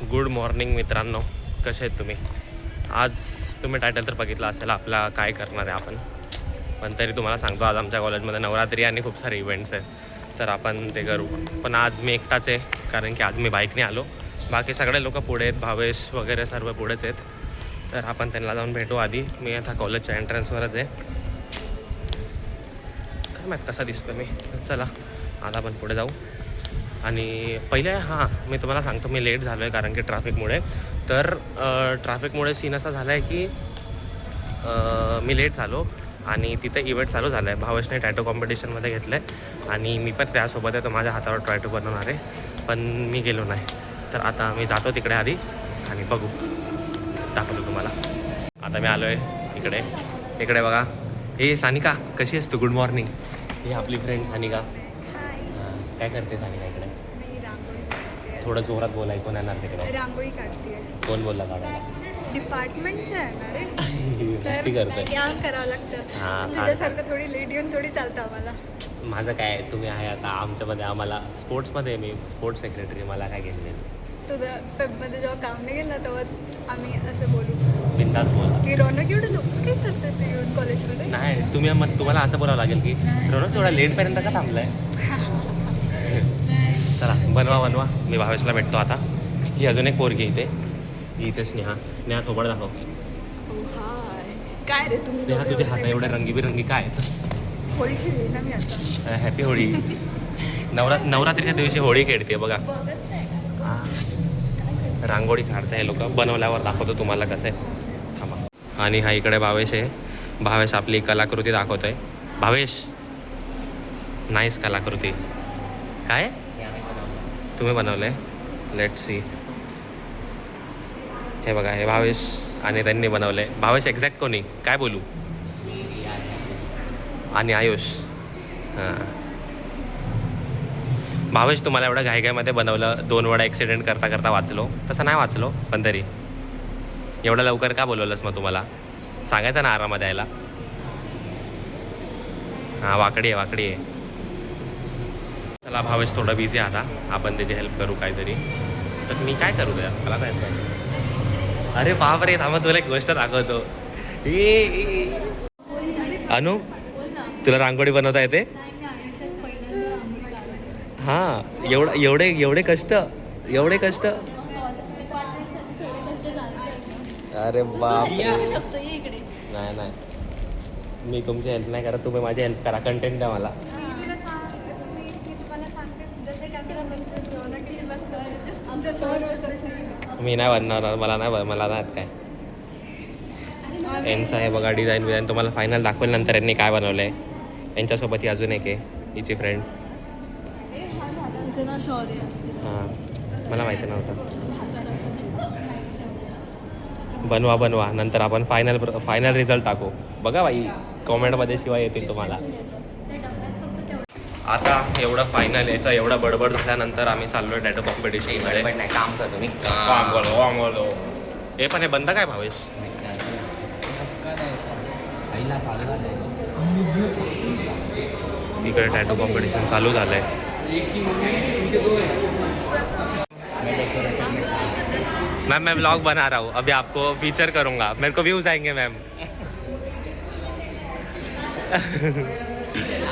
Good morning मित्रांनो, कसे आहेत तुम्ही? आज तुम्ही टायटल तर बघितलं असेल आपला काय करणार आहे आपण, पण तरी तुम्हाला सांगतो आज आमच्या कॉलेजमध्ये नवरात्री आणि खूप सारे इव्हेंट्स आहेत, तर आपण ते करू. पण आज मी एकटाच आहे कारण की आज मी बाईकने आलो. बाकी सगळे लोक पुढे आहेत, भावेश वगैरे सर्व पुढेच आहेत, तर आपण त्यांना जाऊन भेटू. आधी मी आता कॉलेजच्या एंट्रन्सवरच आहे, काय माहीत कसा दिसतो मी. चला आता आपण पुढे जाऊ. आणि पहिले मी तुम्हाला सांगतो मी लेट झालो आहे कारण की ट्रॅफिकमुळे. तर ट्रॅफिकमुळे सीन असा झाला आहे की मी लेट झालो आणि तिथे इव्हेंट चालू झाला आहे. भावेशने टॅटो कॉम्पिटिशनमध्ये घेतलं आहे आणि मी पण त्यासोबत आहे, तर माझ्या हातावर टॅटो बनवणार आहे, पण मी गेलो नाही. तर आता मी जातो तिकडे आधी आणि बघू, दाखवतो तुम्हाला. आता मी आलो आहे इकडे बघा. हे सानिका कशी आहेस तू? Good morning. ही आपली फ्रेंड सानिका. काय करते सानिका इकडे? थोडं जोरात बोल, ऐकून येणार तिकडे. रांगोळी काढते. कोण बोलला काढायला? डिपार्टमेंटचं आहे ना रे. मस्ती करतोय. काम करावं लागतं. तुझ्यासारखं थोडी लेट येऊन थोडी चालतं आम्हाला. माझं काय, तुम्ही आहे आता आमच्यामध्ये. आम्हाला स्पोर्ट्समध्ये मी स्पोर्ट्स सेक्रेटरी, मला काय घेतले. तुझं फेबमध्ये जेव्हा काम नाही गेलं तेव्हा आम्ही असं बोलू बिंदास बोल की रौनक एवढं लोक काय करतात ते येऊन कॉलेजमध्ये. नाही, तुम्हाला असं बोलावं लागेल की रौनक तेवढा लेटपर्यंत का थांबलाय. चला बनवा. मी भावेशला भेटतो आता. ही अजून एक पोरगी इथे स्नेहा थोबड दाखव. काय रे तू? स्नेहा तुझे हात एवढे रंगीबिरंगी काय आहेत? होळी खेळली ना मी आता. हॅपी होळी. नवरात्रीच्या दिवशी होळी खेळते बघा. रांगोळी काढते हे लोक. बनवल्यावर दाखवतो तुम्हाला कसं आहे. थांबा. आणि हा इकडे भावेश आहे. भावेश आपली कलाकृती दाखवतो आहे. भावेश नाईस कलाकृती. काय तुम्ही बनवलंय? Let's see. हे बघा, हे भावेश आणि त्यांनी बनवलंय. भावेश एक्झॅक्ट कोणी काय बोलू? आणि आयुष. हां भावेश, तुम्हाला एवढं घाईघाईमध्ये बनवलं, 2 वेळा ॲक्सिडेंट करता वाचलो. तसं नाही वाचलो, पण तरी एवढं लवकर का बोलवलंस मग? तुम्हाला सांगायचं ना आरामात यायला. वाकडी आहे. चला भावेश थोडं बिझी आहे आता, आपण त्याची हेल्प करू काहीतरी. तर मी काय करू द्या मला काय? अरे बापरे, थांबा तुला एक गोष्ट दाखवतो. अनु, तुला रांगोळी बनवता येते? हां, एवढे कष्ट. अरे बाप, नाही मी तुमची हेल्प नाही करत, तुम्ही माझी हेल्प करा. कंटेंट द्या मला. मी नाही बनणार, मला नाही काय. यांचं आहे बघा डिझाईन तुम्हाला फायनल दाखवेल नंतर यांनी काय बनवलं आहे. यांच्यासोबत ही अजून एक आहे, हिची फ्रेंड. हां, मला माहिती नव्हतं. बनवा नंतर आपण फायनल रिझल्ट टाकू. बघा बाई, कॉमेंटमध्ये शिवाय येतील तुम्हाला. आता एवढं फायनल याचं एवढं बडबड झाल्यानंतर आम्ही चाललो आहे टॅटो कॉम्पिटिशनमध्ये. काम करतो मी. काम बोलो. हे पण हे बंद काय भावेश? इकडे टॅटो कॉम्पिटिशन चालू झालं आहे. मैम मैं व्लॉग बना रहा हूँ, अभी आपको फीचर करूँगा, मेरे को व्यूज आएंगे मैम.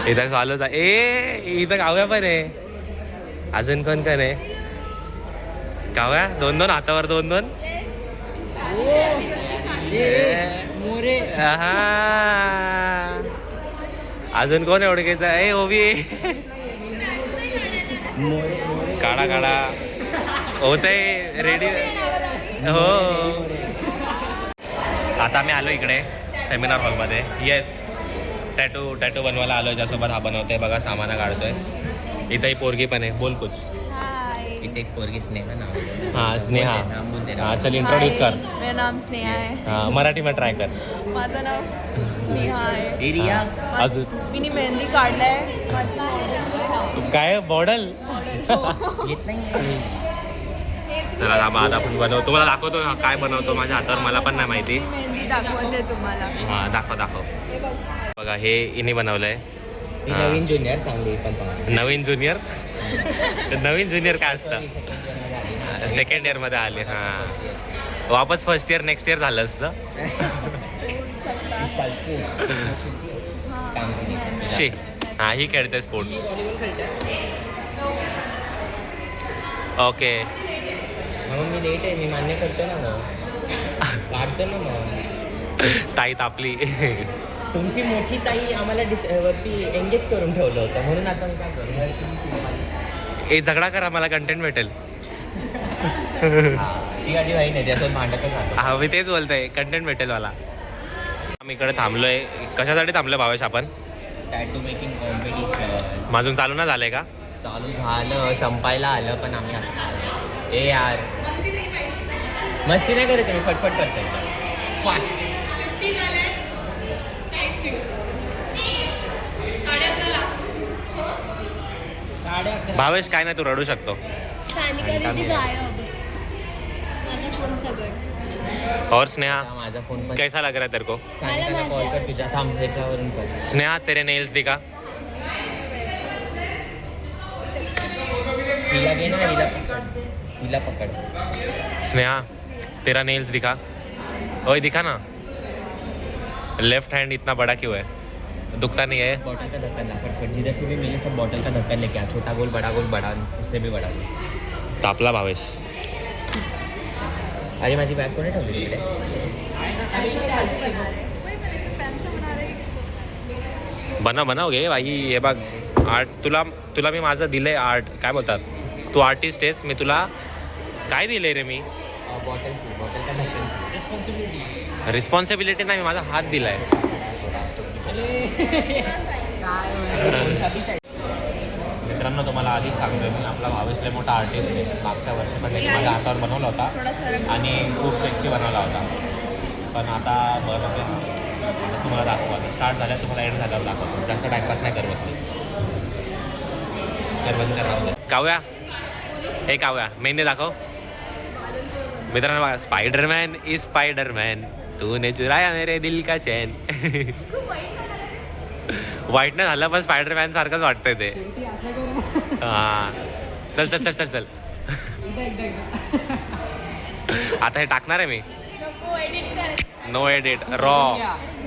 इथं चालूच आहे. इथं गाव्या पण आहे. अजून कोण आहे? गाव्या 2-2 हातावर 2-2. अजून कोण ओळखायचं आहे? ओबी काढा होतंय रेडी. हो, आता मी आलो इकडे सेमिनार हॉलमध्ये. येस, टॅटू बनवायला आलो. ज्यासोबत हा बनवतोय बघा, सामान काढतोय. इथं ही पोरगी पण आहे. बोल कुछ. इथे एक पोरगी स्नेहा नाव. हाँ स्नेहा. हाँ चल इंट्रोड्यूस कर. मेरा नाम स्नेहा है. हाँ मराठी में ट्राय कर. माझं नाव स्नेहा आहे. एरिया अजून मी मेहंदी काढलाय. माझी मॉडेल काय मॉडेल. येत नाही. चला आता आपण बनवतो, तुम्हाला दाखवतो काय बनवतो माझ्या हातावर. मला पण नाही माहिती. मेहंदी दाखवते तुम्हाला. हां दाखव. बघा हे इनी बनवलंय. नवीन ज्युनियर चांगली पण चांगली. नवीन ज्युनियर. नवीन ज्युनियर काय असतं? हा सेकंड इयर मध्ये आले. हा वापस फर्स्ट इयर नेक्स्ट इयर झालं असतं. शे हा ही खेळते स्पोर्ट्स. ओके म्हणून मी लेट आहे, मी मान्य करतो ना. मग काढतो ना. मग ताई तापली. तुमची मोठी ताई आम्हाला वरती एंगेज करून ठेवलं होतं, म्हणून आता मी काय करू. ए झगडा करा, मला कंटेंट भेटेल. ती गाडी वाई नाही, त्यासोबत भांडतच आलो. हा मी तेच बोलतोय, कंटेंट भेटेल मला. आम्ही इकडे थांबलोय. कशासाठी थांबलोय भावेश आपण? टॅटू मेकिंग कॉम्पिटिशन माझून चालू ना झालंय का? चालू झालं, संपायला आलं, पण आम्ही आता ए यार मस्ती नाही करत, मी फटफट करतोय फास्ट. भावेश काय नाही, तू रडू शकतो. सानिका दीदी गायब. माझा फोन सगळं. और स्नेहा माझा फोन पण कैसा लग रहा है तेरे को? सानिकाला कॉल कर तुझ्या, थांब ह्याच्यावरून कर. स्नेहा तेरे नेल्स दिखा. हिला घे ना, हिला पकड. स्नेहा तेरा नेल्स दिखा. ओए दिखा ना. लेफ्ट हैंड इतना बड़ा क्यों है? दुखता नहीं है? बॉटल का ढक्कन ला फटफट, जिधर से भी मिले सब बॉटल का ढक्कन लेके आ. छोटा गोल बड़ा, उससे भी बड़ा गोल. तापला भावेश. अरे माझी बॅग कोणी ठेवली तिकडे? बनव घे भाई. हे बघ आर्ट, तुला मी माझं दिलंय आर्ट. काय बोलतात, तू आर्टिस्ट आहेस, मी तुला काय दिलंय रे? मी बॉटल का ढक्कन. रिस्पॉन्सिबिलिटी नाही, मी माझा हात दिलाय. मित्रांनो तुम्हाला आधी सांगतोय मी, आपला भावेश लय मोठा आर्टिस्ट आहे. मागच्या वर्षी पण त्याने माझ्या हातावर बनवला होता आणि खूप सेक्सी बनवला होता. पण आता बनवते आता तुम्हाला दाखवू. आता स्टार्ट झाल्या, तुम्हाला एंड झाल्यावर दाखवतो. जास्त टाइमपास नाही करत मी. बंद करा. काव्या हे काव्या मेहंदी दाखव. मित्रांनो स्पायडरमॅन इज स्पायडरमॅन, तूने चुराया मेरे दिल का चैन. वाईट नाही झालं, पण स्पायडरमॅन सारखंच वाटतंय ते. हा चल चल चल चल चल. आता हे टाकणार आहे मी. No edit raw.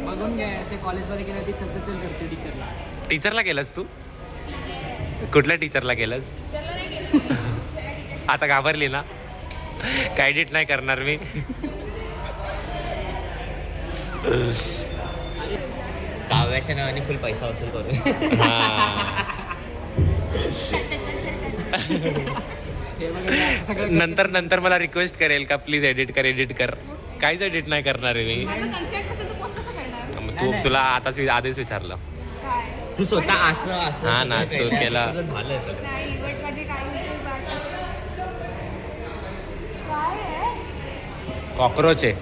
बघून घ्या, असे कॉलेजमध्ये गेलं ती चल करते टीचरला. टीचरला केलंस तू? कुठल्या टीचरला केलंस? आता घाबरली ना? काय एडिट नाही करणार मी. काव्याच्या नावाने फुल पैसा वसूल करू. नंतर मला रिक्वेस्ट करेल का प्लीज एडिट कर. काहीच एडिट नाही करणार आहे मी. तुला आताच आधीच विचारलं. तू स्वतः असं हा ना, तू केलं. तुझं झालं सगळं. कॉक्रोच आहे.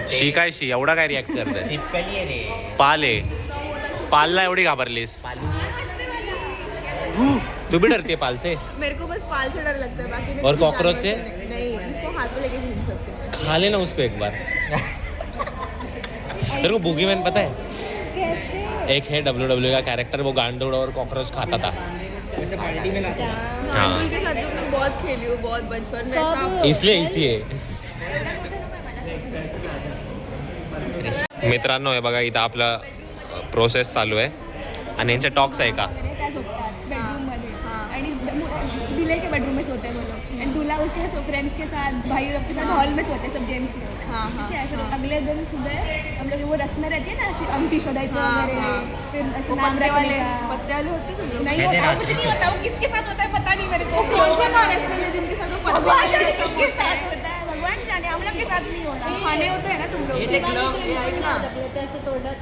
शी काय शी एवढा काय रिॲक्ट करतोय? चिपकली आहे रे. पाल आहे. पालला एवढी घाबरलीस? तू भी डरती है पाल से? मेरे को बस पाल से डर लगता है, बाकी और कॉकरोच से? नहीं, उसको हाथ में लेके घूम सकते हैं. खा लेना उसको एक बार. तेरे को बूगीमैन पता है? कैसे? एक है WWE का कैरेक्टर, वो गांडूड़ और कॉकरोच खाता था. वैसे पार्टी में लाते हैं. गांडूल के साथ तो मैं बहुत खेली हूँ, बहुत बचपन में. ऐसा इसलिए मित्रांनो हे बघा, इथं आपलं प्रोसेस चालू आहे आणि यांचे टॉक्स आहे का? बेडरूम मध्ये आणि दिले के बेडरूम में सोते हैं वो लोग एंड दूल्हा उसके फ्रेंड्स के साथ भाई लोग के साथ हॉल में सोते हैं सब जेंट्स लोग. ठीक है. फिर अगले दिन सुबह हम लोग वो रस्में रहती है ना, ऐसी अंगठी शोधायचं वगैरे, फिर ऐसे नाम रखने का. पत्ते वाले होते तुम लोग? नहीं होता, कुछ नहीं होता. वो किसके साथ होता है पता नहीं मेरे को. कौन से महाराष्ट्र में जिनके साथ वो पता नहीं किसके साथ होता है, भगवान जाने. हम लोग के साथ नहीं होता. खाने होते हैं ना तुम लोग. त्याचं तोंडात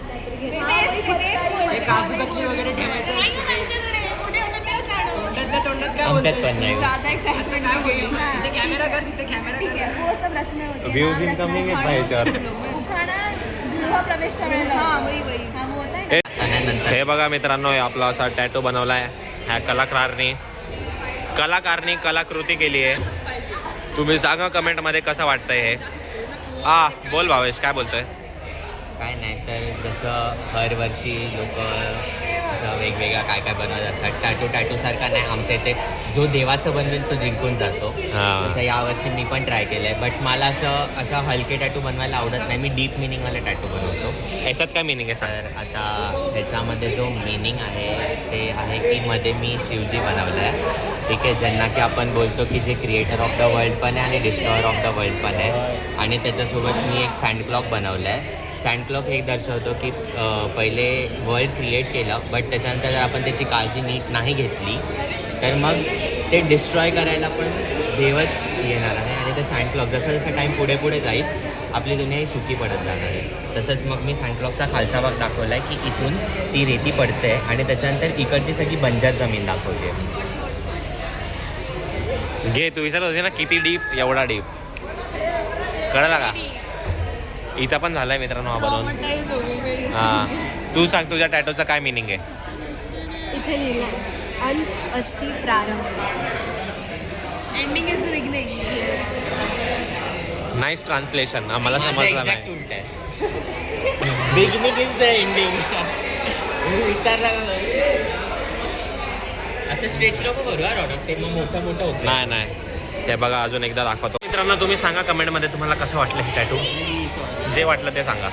काहीतरी घेत. हे काजू कतली वगैरे ठेवायचं. तोंडात काय आमच्यात पण नाही. ज्यादा असं एक्साइटमेंट काय होईल? तिथे कॅमेरा कर, तिथे कॅमेरा ठीक है, वो सब रस्में होती हैं. व्ह्यूज नाम इनकमिंग रखना, आहेत याच्यावर. उखाणा गृह प्रवेश करायला. हाँ वही हाँ वो होता है. आणि नंतर हे बघा मित्रांनो, हे आपला असा टॅटू बनवलाय ह्या कलाकारनी कलाकृती केली आहे. तुम्ही सांगा कमेंटमध्ये कसं वाटतंय हे. बोल भावेश, काय बोलतोय? काय नाही तर जसं हर वर्षी लोक असं वेगवेगळा काय काय बनवत असतात. टॅटू सारखा नाही, आमच्या इथे जो देवाचं बनवेल तो जिंकून जातो. हां. तसं यावर्षी मी पण ट्राय केलं आहे, बट मला असं हलके टॅटू बनवायला आवडत नाही. मी डीप मिनिंगवाले टॅटू बनवतो. ह्याच्यात काय मिनिंग आहे सांग. तर आता ह्याच्यामध्ये जो मिनिंग आहे ते आहे की मध्ये मी शिवजी बनवलं आहे, ठीक आहे, ज्यांना की आपण बोलतो की जे क्रिएटर ऑफ द वर्ल्ड पण आहे आणि डिस्ट्रॉयर ऑफ द वर्ल्ड पण आहे. आणि त्याच्यासोबत मी एक सँड क्लॉक बनवलं आहे. सँड क्लॉक हे दर्शवतो की पहिले वर्ल्ड क्रिएट केलं, बट त्याच्यानंतर जर आपण त्याची काळजी नीट नाही घेतली तर मग ते डिस्ट्रॉय करायला पण देवच येणार आहे. आणि ते सँड क्लॉक जसं जसं टाईम पुढे पुढे जाईल आपली दुनिया ही सुखी पडत जाणार आहे. तसंच मग मी सँड क्लॉकचा खालचा भाग दाखवला आहे की इथून ती रेती पडते आणि त्याच्यानंतर इकडची सगळी बंजर जमीन दाखवते. घे, तू विचारत होती ना किती डीप, एवढा डीप. कळलं का? हिचा पण झालाय मित्रांनो हा बनवून. हां, तू सांग तुझ्या टॅटोचा काय मिनिंग आहे? इथे लिहिलंय अंत अस्ति प्रारंभ. Ending is the beginning. Nice translation, आम्हाला समजलं नाही. उलट आहे. Beginning is the ending. विचारला असं स्ट्रेच नको करू हा रॉडक, ते मग मोठं होतं. नाही नाही, हे बघा अजून एकदा दाखवतो. मित्रांनो तुम्ही सांगा कमेंटमध्ये तुम्हाला कसं वाटलं हे टॅटू. जे वाटलं ते सांगा,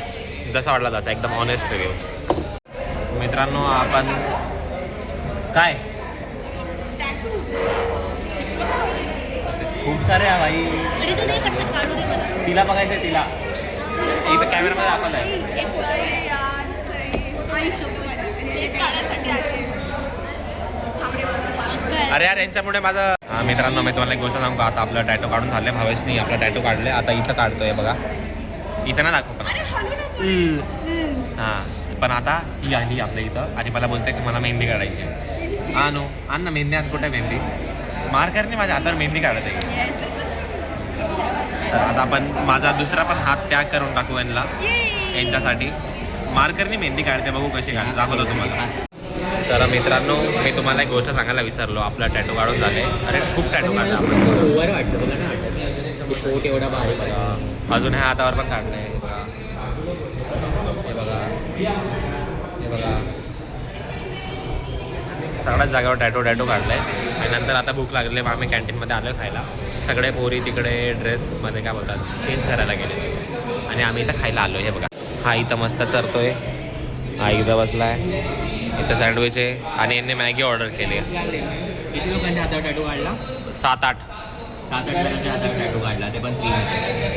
जसा वाटला तसा, एकदम ऑनेस्ट रिव्ह्यू. मित्रांनो आपण काय खूप सारे आहे भाई. तिला बघायचं, तिला इथं कॅमेरामध्ये दाखवलं आहे. अरे यार यांच्यामुळे माझं. मित्रांनो मी तुम्हाला एक गोष्ट सांगू का, आता आपलं टॅटू काढून झाले. भावेशनी आपला टॅटू काढले, आता इथं काढतोय बघा. इथं ना दाखव पण. हां, पण आता ही आली आपल्या इथं आणि मला बोलते की मला मेहंदी काढायची. हा नो, आण ना मेहंदी, आण. कुठे मेहंदी? मार्करने माझ्या हातावर मेहंदी काढत आहे. तर आता आपण माझा दुसरा पण हात त्याग करून टाकू यांच्यासाठी. मार्करने मेहंदी काढते, बघू कशी काढते, दाखवतो तुम्हाला. तर मित्रांनो मी तुम्हाला एक गोष्ट सांगायला विसरलो, आपला टॅटू काढून झाले. अरे खूप टॅटू काढला आपण. ओव्हर वाटतं बघा ना, वाटतं पोट एवढा बारीक आहे. अजून ह्या हातावर पण काढलं आहे. हे बघा, हे बघा, हे बघा, सगळ्याच जागेवर टॅटू काढलं आहे. आणि नंतर आता भूक लागले, मग आम्ही कॅन्टीनमध्ये आलो खायला. सगळे पोरी तिकडे ड्रेसमध्ये काय बोलतात चेंज करायला गेले आणि आम्ही इथं खायला आलो. हे बघा, हा इथं मस्त चरतोय, हा इथं बसला आहे, इथं सँडविच आहे आणि यांनी मॅगी ऑर्डर केली. किती लोकांच्या हातावर टॅटू काढला? 7-8 जणांच्या हातावर टॅटू काढला, ते पण फ्री.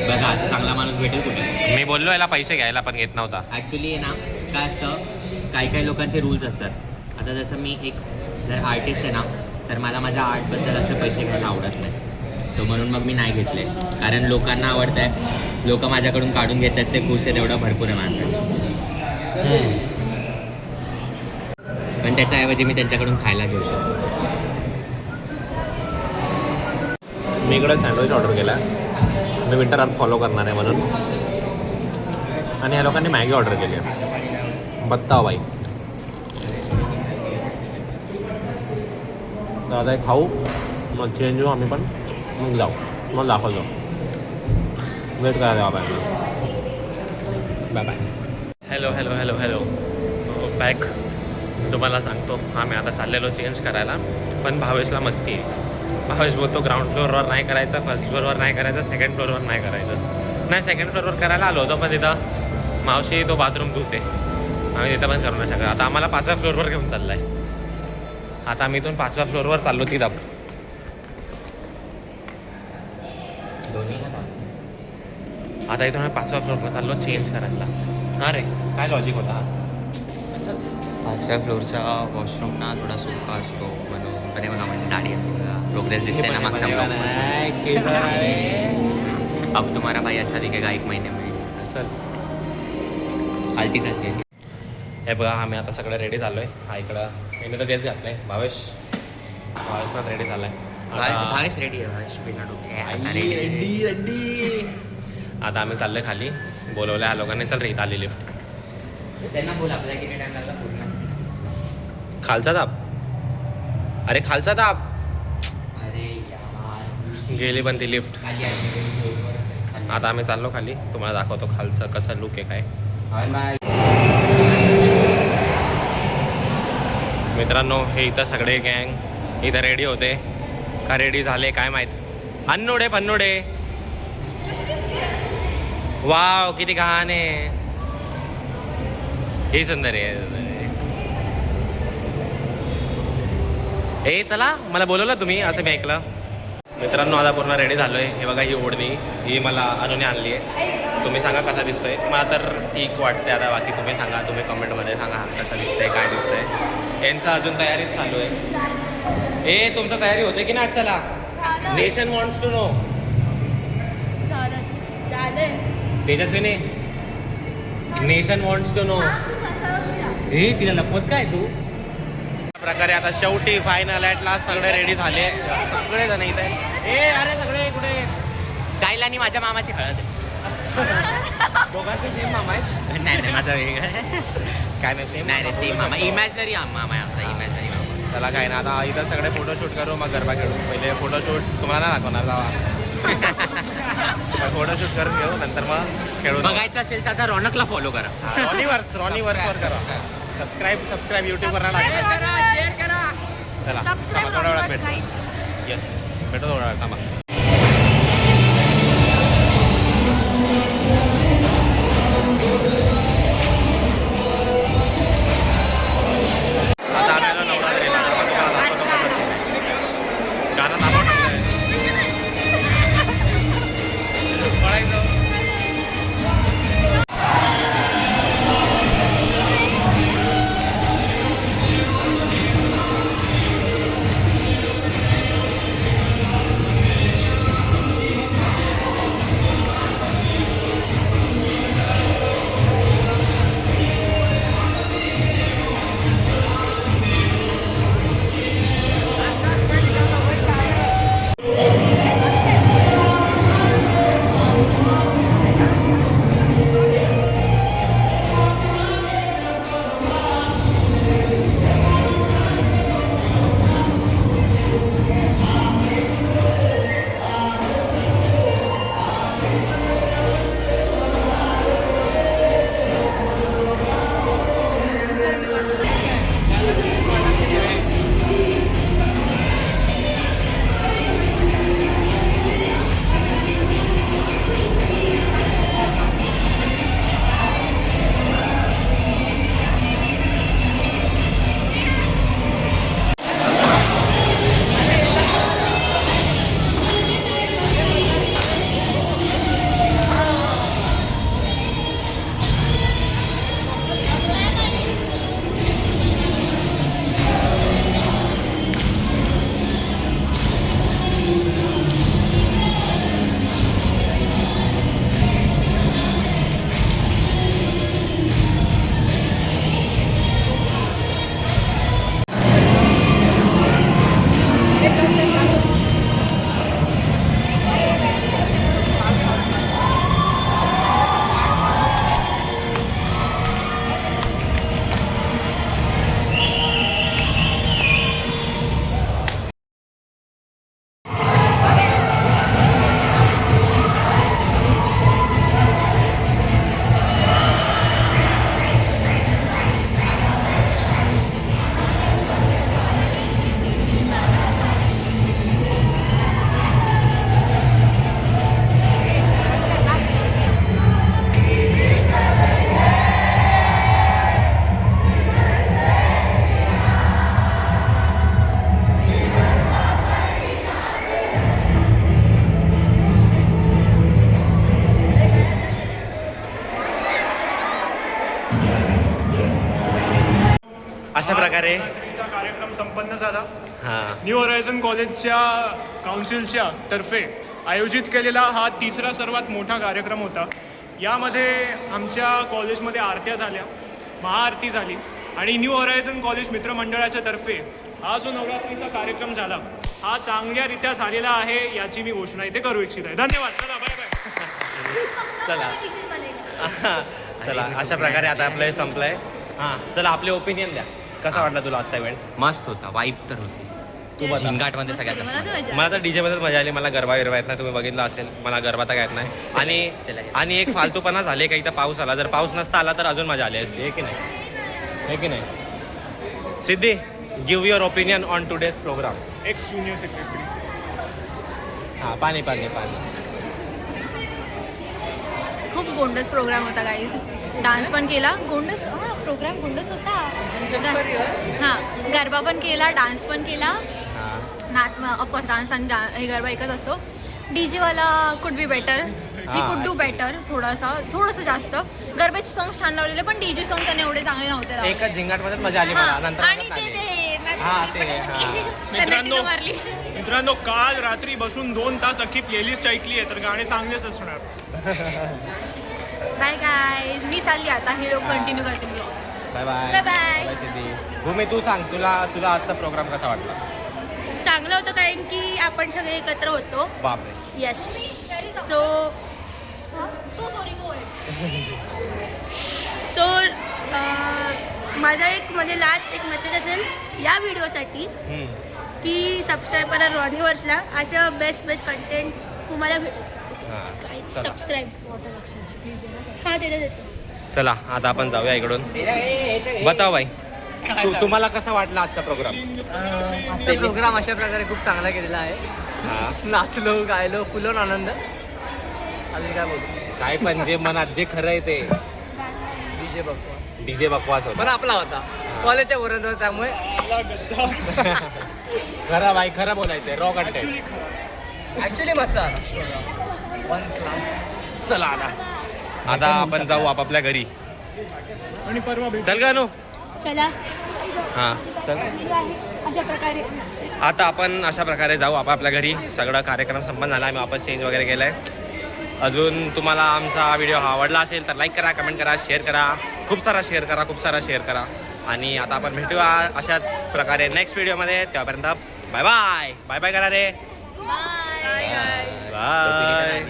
बघा असं चांगला माणूस भेटेल कुठे. मी बोललो याला पैसे घ्यायला पण घेत नव्हता. ॲक्च्युली ना काय असतं, काही लोकांचे रूल्स असतात. आता जसं मी एक जर आर्टिस्ट आहे ना, तर मला माझ्या आर्टबद्दल असं पैसे घ्यायला आवडत नाही. सो म्हणून मग मी नाही घेतले, कारण लोकांना आवडत आहे, लोक माझ्याकडून काढून घेतात, ते खुश आहे, तेवढं भरपूर आहे माझं. पण त्याच्याऐवजी मी त्यांच्याकडून खायला घेऊ शकतो. मी इकडे सँडविच ऑर्डर केला. मी विंटर आर्ट फॉलो करणार आहे म्हणून. आणि या लोकांनी मॅगी ऑर्डर केली आहे. बत्ता बाई, दादा एक खाऊ, मग चेंज होऊ आम्ही पण, मग जाऊ, मग दाखवतो. वेट करा द्यावा bye. Bye bye. Hello back. तुम्हाला सांगतो, आम्ही आता चाललेलो चेंज करायला, पण भावेशला मस्ती आहे. भावेश बोलतो ग्राउंड फ्लोअरवर नाही करायचं, फर्स्ट फ्लोअरवर नाही करायचं, सेकंड फ्लोअरवर नाही करायचं. नाही, सेकंड फ्लोअरवर करायला आलो होतो, पण तिथं मावशी तो बाथरूम धुते, आम्ही तिथं पण करू नाही शकत. आता आम्हाला 5व्या फ्लोअरवर घेऊन चालला आहे. आता आम्ही इथून 5व्या फ्लोअरवर चाललो तिथं. आता इथून आम्ही 5व्या फ्लोअरवर चाललो चेंज करायला. हा रे, काय लॉजिक होता? 5व्या फ्लोअरचा वॉशरूम ना थोडा सुका असतो म्हणून. बरे बघा माझी दाढी प्रोग्रेस दिसते ना मागच्या ब्लॉगपासून. अब तुम्हारा भाई अच्छा दिखेगा 1 महीने में. आलटी चालते. हे बघा, आम्ही आता सगळं रेडी झालो आहे. हा इकडं मी तर तेच घातलं आहे. भावेश पण रेडी झाला आहे. भावेश रेडी आहे. रेडी. आता आम्ही चाललो आहे खाली. बोलवलं ह्या लोकांनी, चल रे इथं आली लिफ्ट. त्यांना बोल आपल्याला किती टाइम लागला पूर्ण. खालचा दाब. अरे खालचा दाब. अरे यार, गेली पण ती लिफ्ट. आता आम्ही चाललो खाली, तुम्हाला दाखवतो खालचं कसं लुक आहे काय. मित्रांनो हे इथं सगळे गँग इथं रेडी होते का रेडी झाले काय माहीत. अन्नोडे पन्नोडे वाव किती घाण आहे. हे सुंदर आहे. हे चला मला बोलवलं तुम्ही असं मी ऐकलं. मित्रांनो आता पूर्ण रेडी झालो आहे. हे बघा ही ओढणी ही मला अनुने आणली आहे. तुम्ही सांगा कसा दिसतोय. मला तर ठीक वाटते. आता बाकी तुम्ही सांगा. तुम्ही कमेंटमध्ये सांगा कसं दिसतंय काय दिसतंय. यांचं अजून तयारीच चालू आहे. हे तुमचं तयारी होते की नाही. चला nation wants to know. Tejaswini nation wants to know. हे तिला लपवत काय तू. प्रकारे आता शेवटी फायनल ॲट लास्ट सगळे रेडी झाले. सगळे जण इथे. ए अरे सगळे कुठे. साहिल आणि माझ्या मामाची हळद. दोघांचे सेम मामा आहेत. नाही माझा वेगळा. काय नाही सेम नाही सेम मामा. इमॅजिनरी मामा आहे आमचा. इमॅजिनरी मामा. त्याला काय ना आता इथं सगळे फोटोशूट करू मग गरबा खेळू. पहिले फोटोशूट तुम्हाला नाही दाखवणार जावा. फोटोशूट करून घेऊ नंतर मग खेळू. बघायचं असेल तर आता रौनकला फॉलो करा. रॉनीवर्सवर करा. सबस्क्राईब यूट्यूबवर ना टाका. चला सबस्क्राईब थोड्या वेळात करा भेटू. येस भेटू थोड्या वेळात. थांबा. आता आम्हाला नवरात्रीला तर मग तुम्हाला दाखवतो कसं scene आहे. गाणं थांबवून ठेवलंय. पळायचं. अशा प्रकारे कार्यक्रम संपन्न झाला. हां न्यू होरायझन कॉलेजच्या काउन्सिलच्या तर्फे आयोजित केलेला हा तिसरा सर्वात मोठा कार्यक्रम होता. यामध्ये आमच्या कॉलेजमध्ये आरत्या झाल्या, महाआरती झाली आणि न्यू होरायझन कॉलेज मित्रमंडळाच्या तर्फे हा जो नवरात्रीचा कार्यक्रम झाला हा चांगल्यारीत्या झालेला आहे याची मी घोषणा इथे करू इच्छित आहे. धन्यवाद. चला बाय बाय. चला चला अशा प्रकारे आता आपलं हे संपलंय. हां चला आपले ओपिनियन द्या. कसा वाटला तुला आजचा इव्हेंट. मस्त होता. वाईब तर होती. तू बता. झिंगाटमध्ये सगळ्यात जास्त मला तर डीजे मध्येच मजा आली. मला गरबा गिरबा येत नाही. तुम्ही बघितलं असेल मला गरबा तर येत नाही. आणि एक फालतूपणा झाले का इथं पाऊस आला. जर पाऊस नसता आला तर अजून मजा आली असती. हे की नाही. हे की नाही Siddhi give your opinion on today's program. Ex junior secretary. हां पाणी पाणी पाणी. खूप गोंडस प्रोग्राम होता गाईज. डान्स पण केला. गोंडस प्रोग्राम गोंडस होता. हां गरबा पण केला, डान्स पण केला. नाच ऑफकोर्स डान्स आणि हे गरबा एकच असतो. DJ वाला could be better. He could do better. थोडंसं जास्त. गरबाचे सॉंग्स छान लावलेले पण DJ सॉंग त्याने एवढे चांगले नव्हते लावले. एकच झिंगाटमध्येच मजा आली मला. नंतर आणि परत आली. हां मित्रांनो मारली. मित्रांनो काल रात्री बसून 2 तास अख्खी प्लेलिस्ट ऐकली आहे तर गाणे चांगलेच असणार. Bye guys. मी चालली आता. हे लोक continue continue. Bye bye. Bye bye. Bye Siddhi. Bhumi तू सांग, तुला आजचा प्रोग्राम कसा वाटला? चांगलं होतं कारण की आपण सगळे एकत्र होतो. बापरे. येस. सो सो सॉरी गो सो माझा एक म्हणजे लास्ट एक मेसेज असेल या व्हिडिओसाठी की सबस्क्राईब करा रॉनिवर्सला. असं बेस्ट कंटेंट तुम्हाला भेटेल. सबस्क्राईब. हां देतो. चला आता आपण जाऊया इकडून. बताव भाई, तुम्हाला कसा वाटला आजचा प्रोग्राम? ते प्रोग्राम अशा प्रकारे खूप चांगला केलेला आहे. हां नाचलो गायलो फुलून आनंद. अजून काय बोलू? काय पण जे मनात जे खरं आहे ते. डीजे बकवास होता पण आपला होता कॉलेजच्या बरोबर त्यामुळे खरं भाई, खरं बोलायचंय. रॉ कंटेंट ॲक्च्युली मस्त आला. 1 क्लास. चला आता आपण जाऊ आपापल्या घरी. आणि परवा भेट. चल गानू. चला हां चल. अशा प्रकारे आता आपण अशा प्रकारे जाऊ आपापल्या घरी. सगळं कार्यक्रम संपन्न झाला. आम्ही वापस चेंज वगैरे केलं आहे. अजून तुम्हाला आमचा व्हिडिओ हा आवडला असेल तर लाईक करा, कमेंट करा, शेअर करा. खूप सारा शेअर करा. आणि आता आपण भेटूया अशाच प्रकारे नेक्स्ट व्हिडिओमध्ये. तेव्हापर्यंत बाय बाय. बाय बाय करा रे. बाय.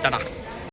टाटा.